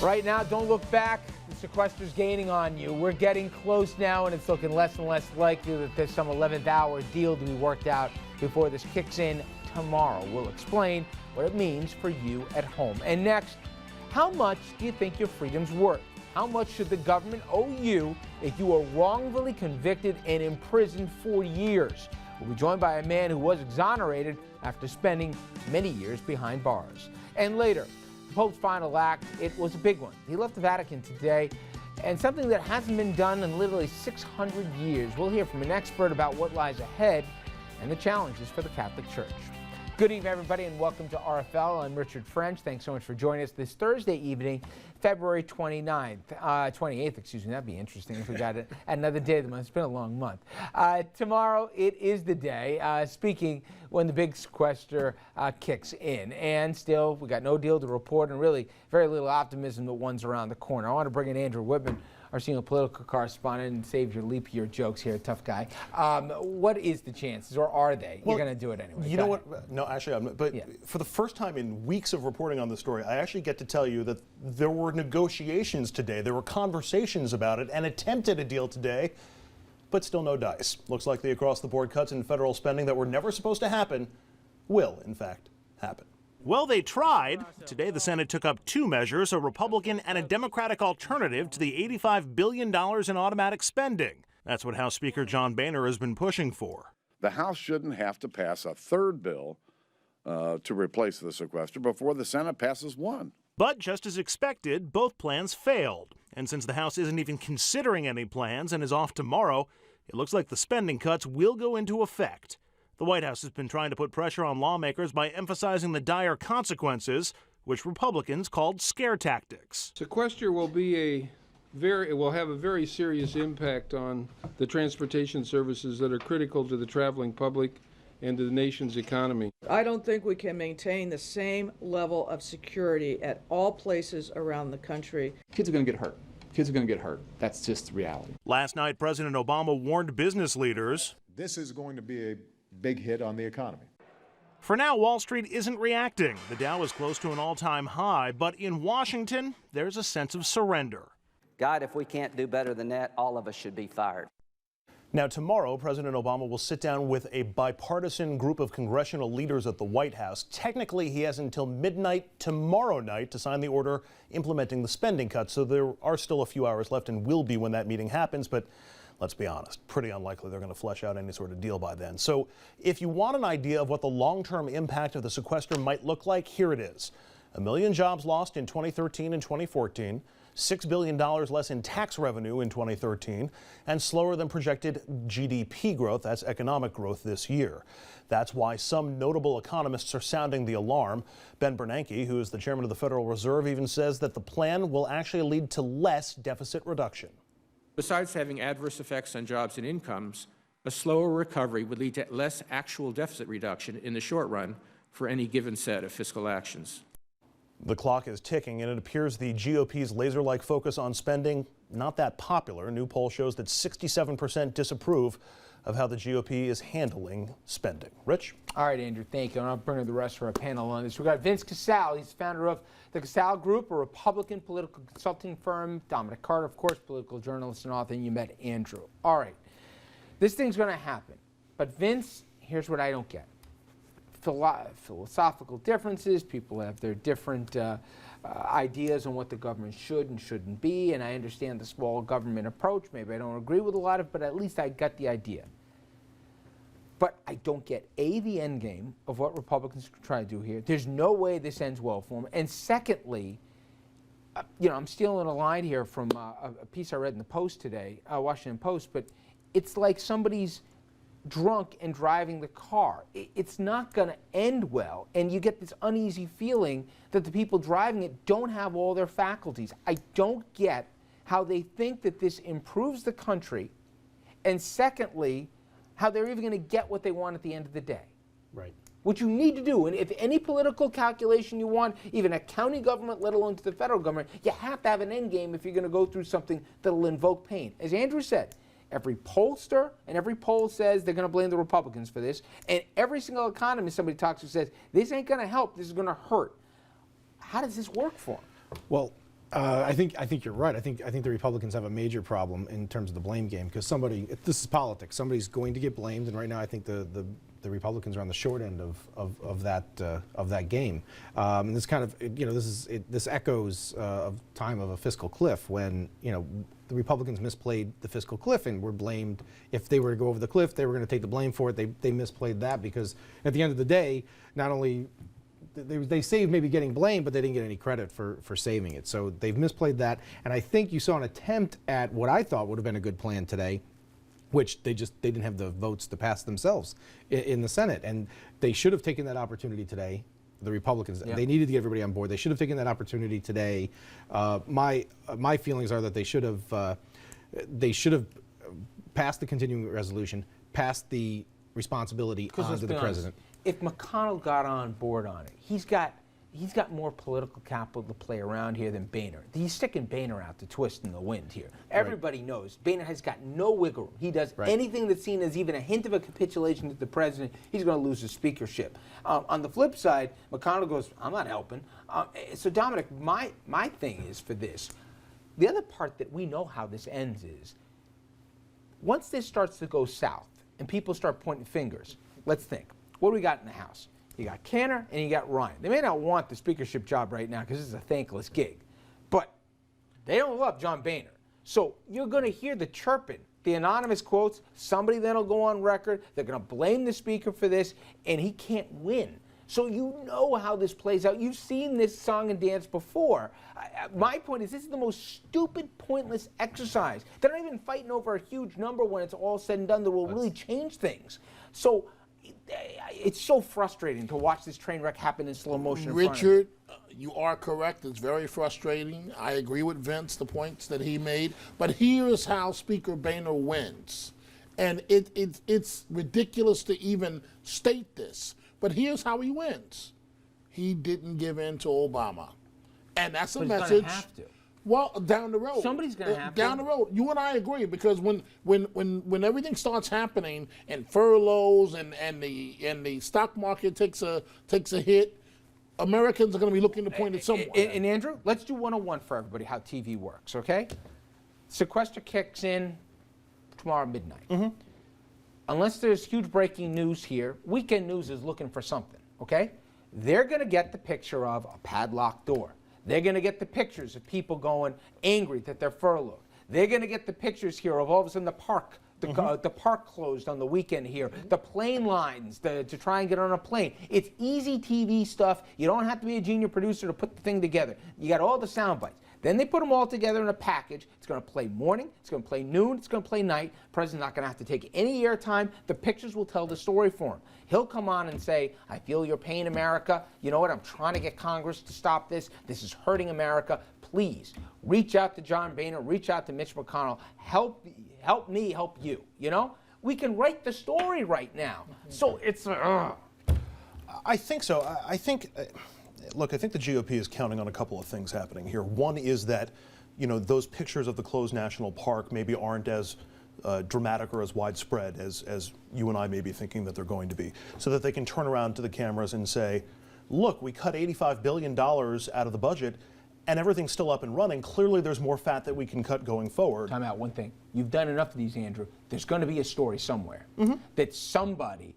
Right now, don't look back. The sequester's gaining on you. We're getting close now, and it's looking less and less likely that there's some 11th hour deal to be worked out before this kicks in tomorrow. We'll explain what it means for you at home. And next, how much do you think your freedom's worth? How much should the government owe you if you were wrongfully convicted and imprisoned for years? We'll be joined by a man who was exonerated after spending many years behind bars. And later, the Pope's final act, it was a big one. He left the Vatican today, and something that hasn't been done in literally 600 years. We'll hear from an expert about what lies ahead and the challenges for the Catholic Church. Good evening, everybody, and welcome to RFL. I'm Richard French. Thanks so much for joining us this Thursday evening, February 28th, excuse me. That'd be interesting if we got it another day of the month. It's been a long month. Tomorrow, it is the day, speaking when the big sequester kicks in. And still, we got no deal to report and really very little optimism that one's around the corner. I want to bring in Andrew Whitman, our senior political correspondent, and save your leap year jokes here, tough guy. What is the chances, or are they? Well, you're going to do it anyway. You know what? No, actually, I'm not. But yeah. For the first time in weeks of reporting on this story, I actually get to tell you that there were negotiations today. There were conversations about it, and attempted a deal today, but still no dice. Looks like the across-the-board cuts in federal spending that were never supposed to happen will, in fact, happen. Well, they tried. Today, the Senate took up two measures, a Republican and a Democratic alternative to the $85 billion in automatic spending. That's what House Speaker John Boehner has been pushing for. The House shouldn't have to pass a third bill to replace the sequester before the Senate passes one. But just as expected, both plans failed. And since the House isn't even considering any plans and is off tomorrow, it looks like the spending cuts will go into effect. The White House has been trying to put pressure on lawmakers by emphasizing the dire consequences, which Republicans called scare tactics. Sequester will have a very serious impact on the transportation services that are critical to the traveling public and to the nation's economy. I don't think we can maintain the same level of security at all places around the country. Kids are going to get hurt. Kids are going to get hurt. That's just reality. Last night, President Obama warned business leaders. This is going to be a big hit on the economy. For now, Wall Street isn't reacting. The Dow is close to an all-time high, but in Washington, there's a sense of surrender. God, if we can't do better than that, all of us should be fired. Now, tomorrow, President Obama will sit down with a bipartisan group of congressional leaders at the White House. Technically, he has until midnight tomorrow night to sign the order implementing the spending cuts, so there are still a few hours left and will be when that meeting happens, but let's be honest, pretty unlikely they're going to flesh out any sort of deal by then. So if you want an idea of what the long-term impact of the sequester might look like, here it is. 1 million jobs lost in 2013 and 2014, $6 billion less in tax revenue in 2013, and slower than projected GDP growth, that's economic growth this year. That's why some notable economists are sounding the alarm. Ben Bernanke, who is the chairman of the Federal Reserve, even says that the plan will actually lead to less deficit reduction. Besides having adverse effects on jobs and incomes, a slower recovery would lead to less actual deficit reduction in the short run for any given set of fiscal actions. The clock is ticking, and it appears the GOP's laser-like focus on spending not that popular. A new poll shows that 67% disapprove of how the GOP is handling spending. Rich? All right, Andrew, thank you. And I'll bring in the rest of our panel on this. We've got Vince Casale. He's founder of the Casale Group, a Republican political consulting firm. Dominic Carter, of course, political journalist and author. And you met Andrew. All right. This thing's going to happen. But Vince, here's what I don't get. Philosophical differences. People have their different ideas on what the government should and shouldn't be, and I understand the small government approach. Maybe I don't agree with a lot of it, but at least I got the idea. But I don't get, A, the end game of what Republicans try to do here. There's no way this ends well for them. And secondly, I'm stealing a line here from a piece I read in the Post today, Washington Post, but it's like somebody's drunk and driving the car. It's not going to end well, and you get this uneasy feeling that the people driving it don't have all their faculties. I don't get how they think that this improves the country, and secondly, how they're even going to get what they want at the end of the day. Right. What you need to do, and if any political calculation you want, even a county government, let alone to the federal government, you have to have an end game if you're going to go through something that'll invoke pain. As Andrew said, every pollster and every poll says they're going to blame the Republicans for this, and every single economist somebody talks to says, this ain't going to help, this is going to hurt. How does this work for them? Well, I think you're right. I think the Republicans have a major problem in terms of the blame game, because this is politics. Somebody's going to get blamed, and right now I think the Republicans are on the short end of that game. And this kind of this echoes of time of a fiscal cliff, when the Republicans misplayed the fiscal cliff and were blamed. If they were to go over the cliff, they were going to take the blame for it. They misplayed that, because at the end of the day, not only they saved maybe getting blamed, but they didn't get any credit for saving it. So they've misplayed that. And I think you saw an attempt at what I thought would have been a good plan today, which they didn't have the votes to pass themselves in the Senate. And they should have taken that opportunity today. The Republicans, they needed to get everybody on board. They should have taken that opportunity today. My feelings are that they should have passed the continuing resolution, passed the responsibility onto the president. If McConnell got on board on it, he's got more political capital to play around here than Boehner. He's sticking Boehner out to twist in the wind here. Everybody knows Boehner has got no wiggle room. He does anything that's seen as even a hint of a capitulation to the president, he's going to lose his speakership. On the flip side, McConnell goes, I'm not helping. So Dominic, my thing is for this. The other part that we know how this ends is, once this starts to go south and people start pointing fingers, let's think. What do we got in the House? You got Cantor and you got Ryan. They may not want the speakership job right now because this is a thankless gig, but they don't love John Boehner. So you're going to hear the chirping, the anonymous quotes. Somebody then will go on record. They're going to blame the speaker for this, and he can't win. So you know how this plays out. You've seen this song and dance before. My point is, this is the most stupid, pointless exercise. They're not even fighting over a huge number when it's all said and done that will really change things. So it's so frustrating to watch this train wreck happen in slow motion. Richard, you are correct. It's very frustrating. I agree with Vince, the points that he made. But here's how Speaker Boehner wins. And it's ridiculous to even state this. But here's how he wins. He didn't give in to Obama. And that's a message. He's gonna have to. Well, down the road. Somebody's going to have down the road. You and I agree, because when everything starts happening and furloughs and the stock market takes a hit, Americans are going to be looking to point at someone. And Andrew, let's do 101 for everybody how TV works, okay? Sequester kicks in tomorrow midnight. Mm-hmm. Unless there's huge breaking news here, Weekend News is looking for something, okay? They're going to get the picture of a padlocked door. They're going to get the pictures of people going angry that they're furloughed. They're going to get the pictures here of all of a sudden the park closed on the weekend here, the plane lines to try and get on a plane. It's easy TV stuff. You don't have to be a junior producer to put the thing together. You got all the sound bites. Then they put them all together in a package. It's going to play morning, it's going to play noon, it's going to play night. The president's not going to have to take any airtime. The pictures will tell the story for him. He'll come on and say, I feel your pain, America. You know what? I'm trying to get Congress to stop this. This is hurting America. Please reach out to John Boehner, reach out to Mitch McConnell. Help me, help you. You know? We can write the story right now. So it's I think so. I think look, I think the GOP is counting on a couple of things happening here. One is that, those pictures of the closed national park maybe aren't as dramatic or as widespread as you and I may be thinking that they're going to be, so that they can turn around to the cameras and say, look, we cut $85 billion out of the budget and everything's still up and running. Clearly there's more fat that we can cut going forward. Time out, one thing. You've done enough of these, Andrew. There's going to be a story somewhere that somebody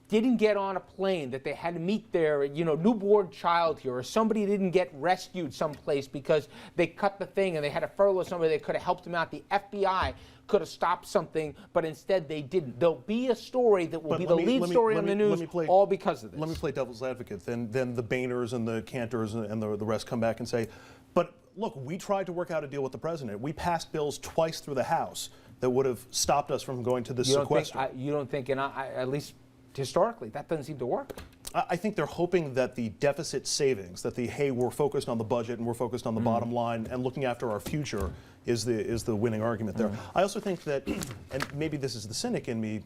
didn't get on a plane, that they had to meet their, newborn child here, or somebody didn't get rescued someplace because they cut the thing and they had to furlough somebody that could have helped them out. The FBI could have stopped something, but instead they didn't. There'll be a story that will be the lead story on the news, all because of this. Let me play devil's advocate. Then the Boehners and the Cantors and the rest come back and say, but look, we tried to work out a deal with the president. We passed bills twice through the House that would have stopped us from going to this sequester. You don't think, at least historically, that doesn't seem to work. I think they're hoping that the deficit savings, that hey, we're focused on the budget and we're focused on the bottom line and looking after our future is the winning argument there. I also think that, and maybe this is the cynic in me,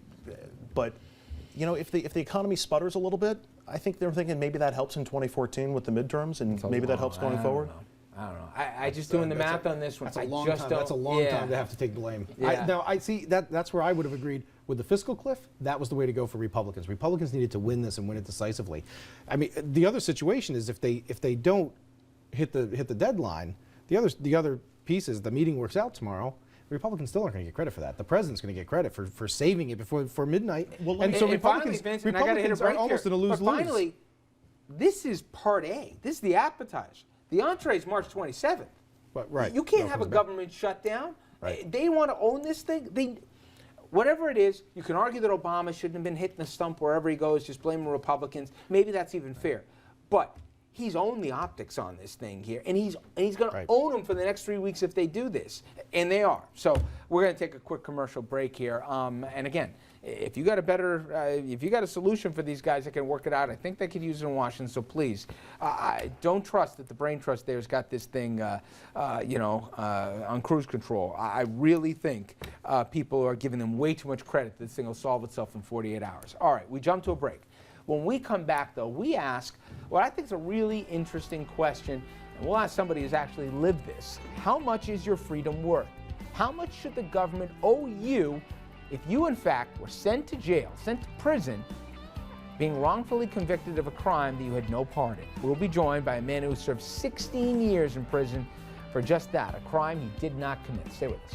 but if the economy sputters a little bit, I think they're thinking maybe that helps in 2014 with the midterms, and maybe that helps going forward. I don't know. I just doing the math on this one. That's a long time. That's a long time to have to take blame. Yeah. I see that's where I would have agreed with the fiscal cliff. That was the way to go for Republicans. Republicans needed to win this and win it decisively. I mean, the other situation is if they don't hit the deadline, The other piece is the meeting works out tomorrow. The Republicans still aren't going to get credit for that. The president's going to get credit for saving it before midnight. And so Republicans are almost in a lose-lose. But finally, this is part A. This is the appetizer. The entree is March 27th. But, right. You can't have a government shutdown. Right. They want to own this thing. Whatever it is, you can argue that Obama shouldn't have been hitting the stump wherever he goes, just blaming Republicans. Maybe that's even fair. But he's owned the optics on this thing here, and he's going to own them for the next 3 weeks if they do this, and they are. So we're going to take a quick commercial break here. And again, if you got if you got a solution for these guys that can work it out, I think they could use it in Washington. So please, don't trust that the brain trust there's got this thing, on cruise control. I really think people are giving them way too much credit that this thing will solve itself in 48 hours. All right, we jump to a break. When we come back, though, we ask what I think is a really interesting question, and we'll ask somebody who's actually lived this. How much is your freedom worth? How much should the government owe you if you, in fact, were sent to jail, sent to prison, being wrongfully convicted of a crime that you had no part in? We'll be joined by a man who served 16 years in prison for just that, a crime he did not commit. Stay with us.